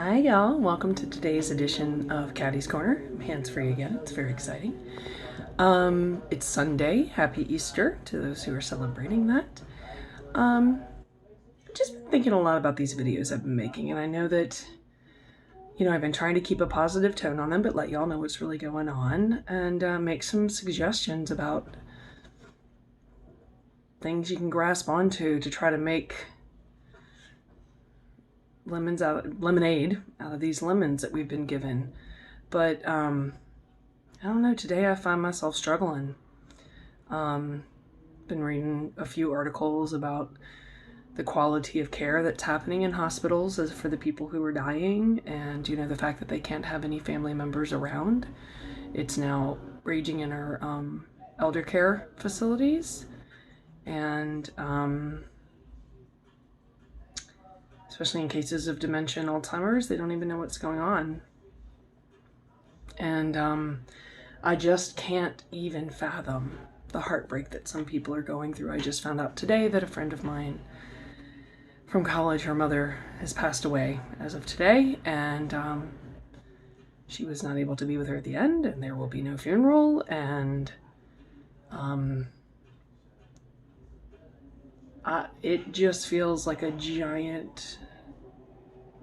Hi y'all, welcome to today's edition of Caddy's Corner. I'm hands-free again, it's very exciting. It's Sunday, happy Easter to those who are celebrating that. Just been thinking a lot about these videos I've been making, and I know that, I've been trying to keep a positive tone on them, but let y'all know what's really going on, and make some suggestions about things you can grasp onto to try to make lemonade out of these lemons that we've been given. But I don't know, today I find myself struggling. Been reading a few articles about the quality of care that's happening in hospitals as for the people who are dying, and the fact that they can't have any family members around. It's now raging in our elder care facilities, and especially in cases of dementia and Alzheimer's, they don't even know what's going on. And I just can't even fathom the heartbreak that some people are going through. I just found out today that a friend of mine from college, her mother has passed away as of today, and she was not able to be with her at the end, and there will be no funeral, and it just feels like a giant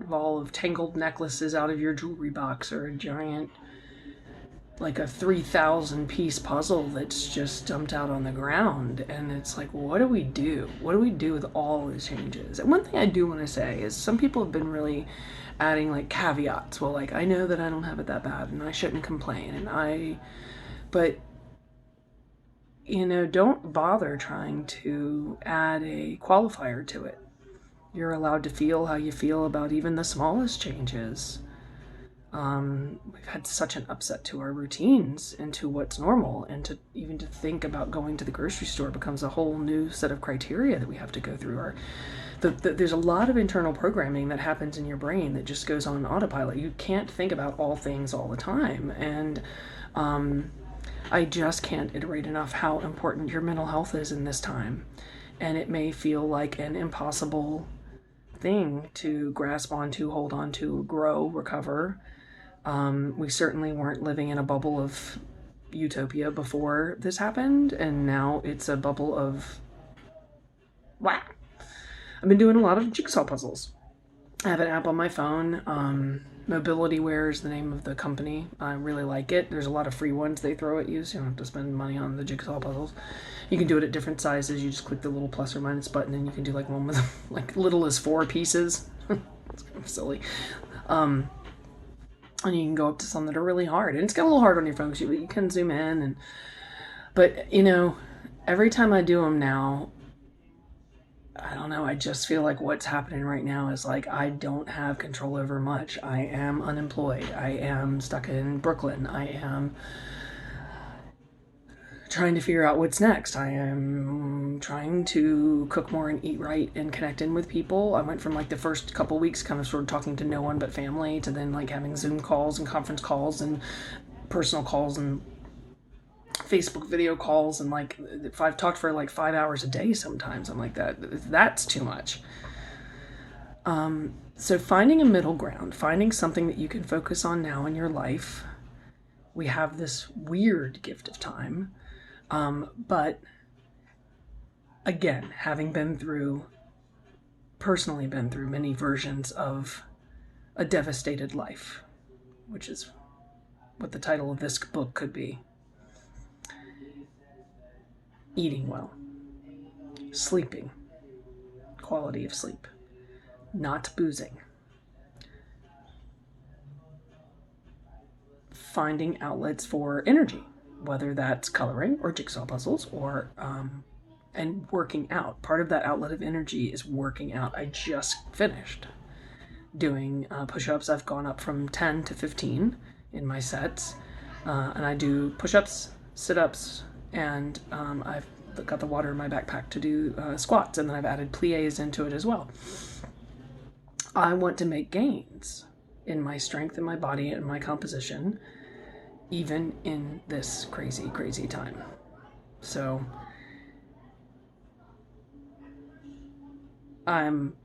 ball of tangled necklaces out of your jewelry box, or a giant, like a 3,000 piece puzzle that's just dumped out on the ground. And it's like, what do we do? What do we do with all the changes? And one thing I do want to say is some people have been really adding like caveats. Well, like, I know that I don't have it that bad and I shouldn't complain. But don't bother trying to add a qualifier to it. You're allowed to feel how you feel about even the smallest changes. We've had such an upset to our routines and to what's normal, and to think about going to the grocery store becomes a whole new set of criteria that we have to go through. There's a lot of internal programming that happens in your brain that just goes on autopilot. You can't think about all things all the time, and I just can't iterate enough how important your mental health is in this time. And it may feel like an impossible thing to grasp onto, hold on to, grow, recover. We certainly weren't living in a bubble of utopia before this happened, and now it's a bubble of wow. I've been doing a lot of jigsaw puzzles. I have an app on my phone. Mobilityware is the name of the company. I really like it. There's a lot of free ones they throw at you, so you don't have to spend money on the jigsaw puzzles. You can do it at different sizes. You just click the little plus or minus button, and you can do like one with like little as 4 pieces. It's kind of silly. And you can go up to some that are really hard, and it's got a little hard on your phone because you can zoom in. But every time I do them now, I don't know, I just feel like what's happening right now is like I don't have control over much. I am unemployed. I am stuck in Brooklyn. I am trying to figure out what's next. I am trying to cook more and eat right and connect in with people. I went from like the first couple weeks kind of sort of talking to no one but family, to then like having Zoom calls and conference calls and personal calls and Facebook video calls, and like if I've talked for like 5 hours a day sometimes, I'm like, that's too much. So finding a middle ground, finding something that you can focus on now in your life. We have this weird gift of time. But again, having personally been through many versions of a devastated life, which is what the title of this book could be. Eating well, sleeping, quality of sleep, not boozing, finding outlets for energy, whether that's coloring or jigsaw puzzles or and working out. Part of that outlet of energy is working out. I just finished doing push-ups. I've gone up from 10 to 15 in my sets, and I do push-ups, sit-ups, and I've got the water in my backpack to do squats, and then I've added plies into it as well. I want to make gains in my strength, in my body, and my composition, even in this crazy, crazy time. So I'm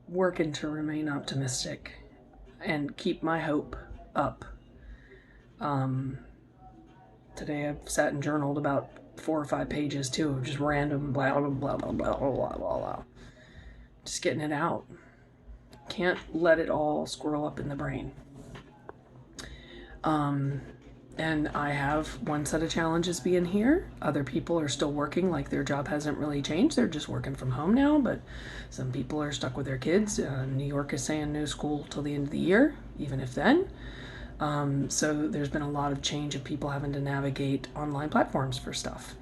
working to remain optimistic and keep my hope up. Today I've sat and journaled about 4 or 5 pages too of just random blah blah blah blah blah blah blah blah. Just getting it out. Can't let it all squirrel up in the brain. And I have one set of challenges being here. Other people are still working, like their job hasn't really changed. They're just working from home now, but some people are stuck with their kids. New York is saying no school till the end of the year, even if then. So there's been a lot of change of people having to navigate online platforms for stuff.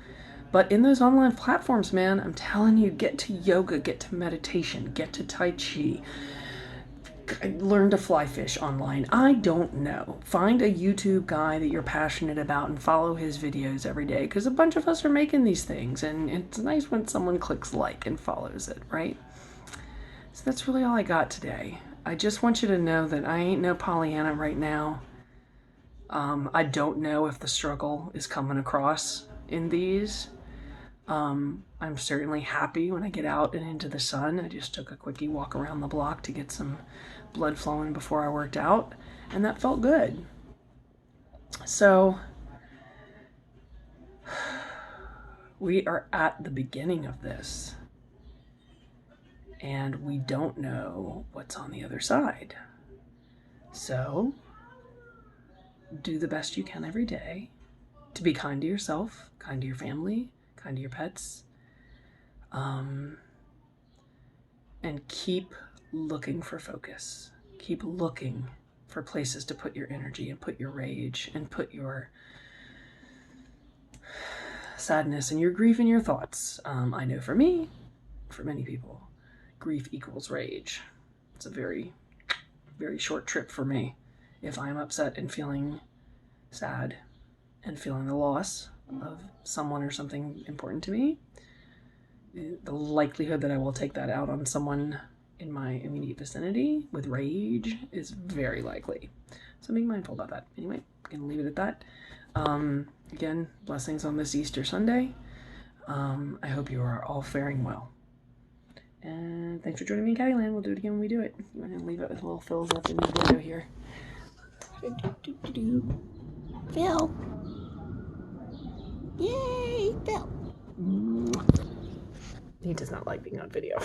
But in those online platforms, man, I'm telling you, get to yoga, get to meditation, get to Tai Chi, learn to fly fish online. I don't know. Find a YouTube guy that you're passionate about and follow his videos every day, because a bunch of us are making these things, and it's nice when someone clicks like and follows it, right? So that's really all I got today. I just want you to know that I ain't no Pollyanna right now. I don't know if the struggle is coming across in these. I'm certainly happy when I get out and into the sun. I just took a quickie walk around the block to get some blood flowing before I worked out, and that felt good. So we are at the beginning of this, and we don't know what's on the other side. So do the best you can every day to be kind to yourself, kind to your family, kind to your pets, and keep looking for focus. Keep looking for places to put your energy and put your rage and put your sadness and your grief and your thoughts. I know for me, for many people, grief equals rage. It's a very, very short trip for me. If I'm upset and feeling sad and feeling the loss of someone or something important to me, the likelihood that I will take that out on someone in my immediate vicinity with rage is very likely. So be mindful about that. Anyway, I'm going to leave it at that. Again, blessings on this Easter Sunday. I hope you are all faring well. And thanks for joining me in Caddyland. We'll do it again when we do it. You want to leave it with little fills up in the video here. Phil. Yay, Phil. He does not like being on video.